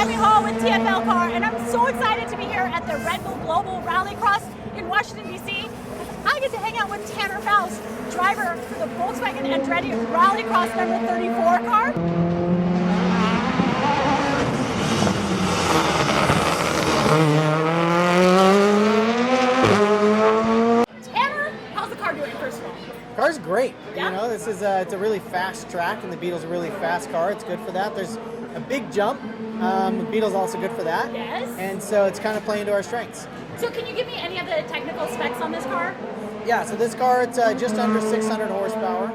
with TFL Car, and I'm so excited to be here at the Red Bull Global Rallycross in Washington, D.C. I get to hang out with Tanner Foust, driver for the Volkswagen Andretti Rallycross number 34 car. Tanner, how's the car doing, first of all? Car's great. Yeah? You know, this is it's a really fast track, and the Beetle's a really fast car. It's good for that. There's a big jump. The Beetle's also good for that. Yes. And so it's kind of playing to our strengths. So can you give me any of the technical specs on this car? Yeah, so this car, it's just under 600 horsepower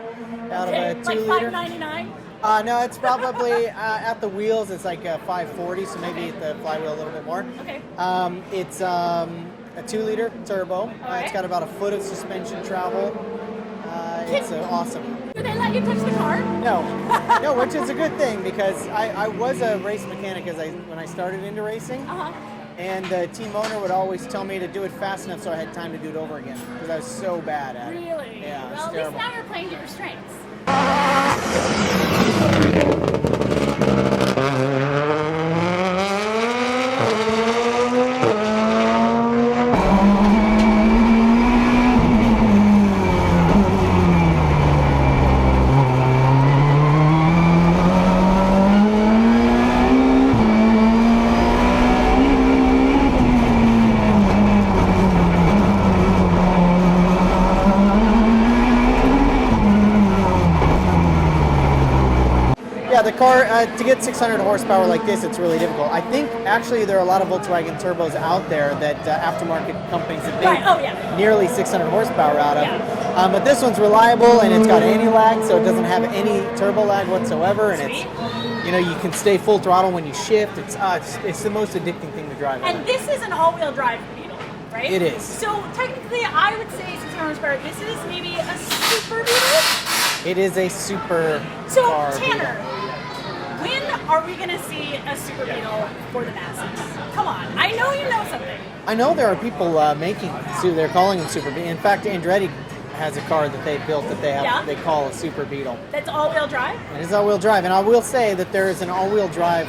out of a 2-liter. Like $599? No, it's probably at the wheels, it's like 540, so maybe at the flywheel a little bit more. Okay. It's a 2-liter turbo. Right. It's got about a foot of suspension travel. It's awesome. Do they let you touch the car? No, no, which is a good thing because I was a race mechanic when I started into racing. Uh-huh. And the team owner would always tell me to do it fast enough so I had time to do it over again because I was so bad at it. Really? Yeah, Well, at least now you're playing to your strengths. Yeah, the car, to get 600 horsepower like this, it's really difficult. I think actually there are a lot of Volkswagen turbos out there that aftermarket companies have made nearly 600 horsepower out of. Yeah. But this one's reliable and it's got anti-lag, so it doesn't have any turbo lag whatsoever. And it's, you know, you can stay full throttle when you shift. It's the most addicting thing to drive. And this is an all-wheel drive Beetle, right? It is. So technically, I would say 600 horsepower. This is maybe a super Beetle. It is a super So car Tanner, when are we going to see a super Beetle for the masses? Come on, I know you know something. I know there are people making, they're calling them super Beetle. In fact, Andretti has a car that they built that they call a super Beetle. That's all-wheel drive? It is all-wheel drive, and I will say that there is an all-wheel drive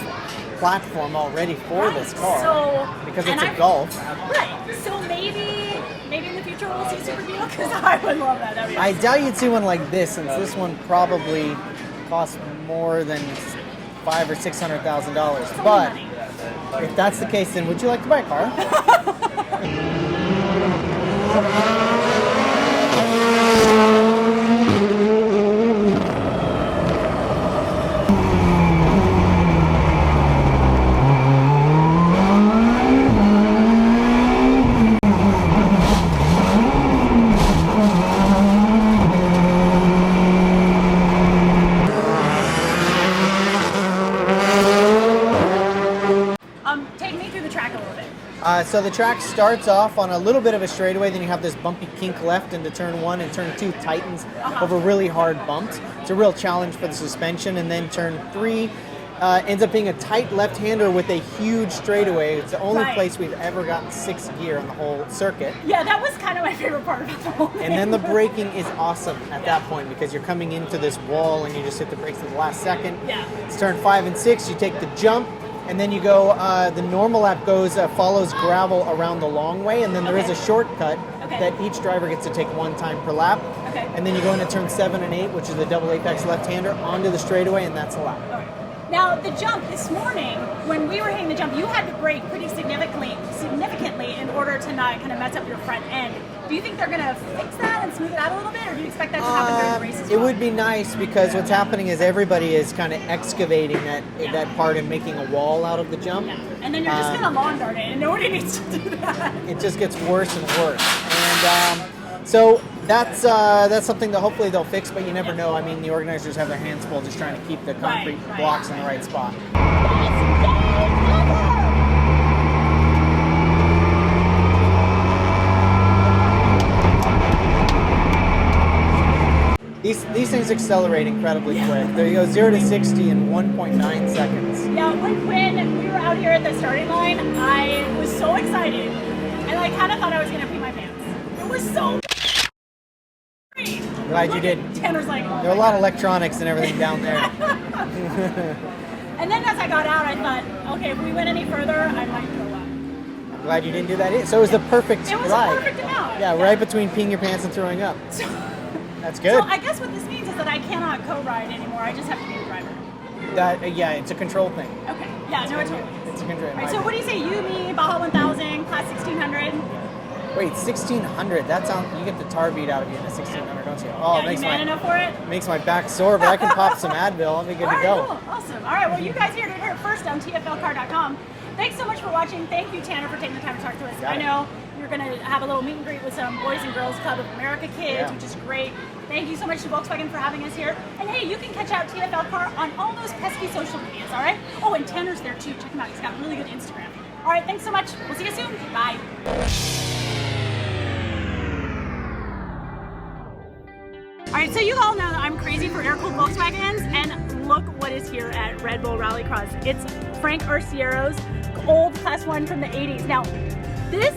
platform already for this car because it's a Golf. Right. So maybe in the future we'll see super Beetle because I would love that. That'd be I awesome. doubt you'd see one like this, since this one probably costs more than $500,000 or $600,000. But money. if that's the case, then would you like to buy a car? Take me through the track a little bit. So the track starts off on a little bit of a straigbeigh, then you have this bumpy kink left into turn 1, and turn 2 tightens over really hard bumps. It's a real challenge for the suspension, and then turn 3 ends up being a tight left-hander with a huge straightaway. It's the only place we've ever gotten 6th gear on the whole circuit. Yeah, that was kind of my favorite part about the whole thing. And then the braking is awesome at that point because you're coming into this wall and you just hit the brakes at the last second. Yeah. It's turn 5 and 6, you take the jump, and then you go, the normal lap follows gravel around the long way, and then there is a shortcut that each driver gets to take 1 time per lap. Okay. And then you go into turn 7 and 8, which is the double apex left-hander, onto the straightaway, and that's a lap. Okay. Now, the jump this morning, when we were hitting the jump, you had to brake pretty significantly in order to not kind of mess up your front end. Do you think they're going to fix that and smooth it out a little bit, or do you expect that to happen during the race as well? It would be nice because what's happening is everybody is kind of excavating that part and making a wall out of the jump. Yeah. And then you're just going to lawn dart it, and nobody needs to do that. It just gets worse and worse. And so that's something that hopefully they'll fix, but you never know. I mean, the organizers have their hands full just trying to keep the concrete blocks in the right spot. These things accelerate incredibly quick. They go 0 to 60 in 1.9 seconds. Yeah, when we were out here at the starting line, I was so excited, and I kind of thought I was going to pee my pants. It was so Glad you did. Tanner's like, There are a lot of electronics and everything down there. And then as I got out, I thought, okay, if we went any further, I might throw up. I'm glad you didn't do that. So it was the perfect It was ride. a perfect amount. Yeah, right between peeing your pants and throwing up. That's good. So I guess what this means is that I cannot co-ride anymore. I just have to be the driver. Yeah, it's a control thing. Okay. Yeah, no, it totally is. It's a control. All right, so what do you say? You, me, Baja 1000, Class 1600. Wait, 1600. That sounds. You get the tar beat out of you in a 1600, don't you? Oh, Yeah, you man enough for it? Makes my back sore, but I can pop some Advil. I'll be good All to right, go. cool. Awesome. All right, well, you guys heard it first on TFLcar.com. Thanks so much for watching. Thank you, Tanner, for taking the time to talk to us. I know you're going to have a little meet and greet with some Boys and Girls Club of America kids, which is great. Thank you so much to Volkswagen for having us here. And hey, you can catch out TFL Car on all those pesky social medias, all right? Oh, and Tanner's there too. Check him out. He's got really good Instagram. All right, thanks so much. We'll see you soon. Bye. All right, so you all know that I'm crazy for air-cooled Volkswagens, and look what is here at Red Bull Rallycross. It's Frank Arciero's old Class 1 from the 80s. Now, this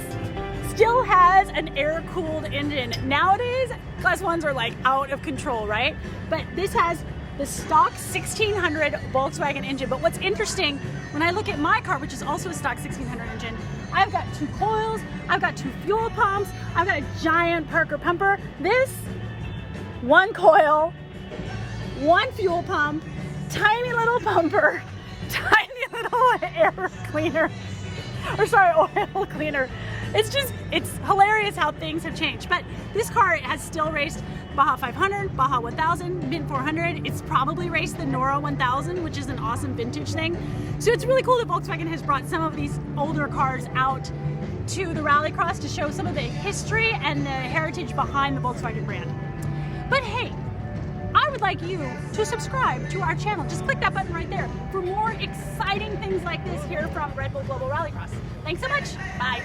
still has an air-cooled engine. Nowadays, Class 1s are like out of control, right? But this has the stock 1600 Volkswagen engine. But what's interesting, when I look at my car, which is also a stock 1600 engine, I've got 2 coils, I've got 2 fuel pumps, I've got a giant Parker pumper. This, 1 coil, 1 fuel pump, tiny little pumper, tiny little air cleaner, or sorry, oil cleaner. It's hilarious how things have changed. But this car has still raced Baja 500, Baja 1000, Mint 400. It's probably raced the Nora 1000, which is an awesome vintage thing. So it's really cool that Volkswagen has brought some of these older cars out to the Rallycross to show some of the history and the heritage behind the Volkswagen brand. But hey, I would like you to subscribe to our channel. Just click that button right there for more exciting things like this here from Red Bull Global Rallycross. Thanks so much. Bye.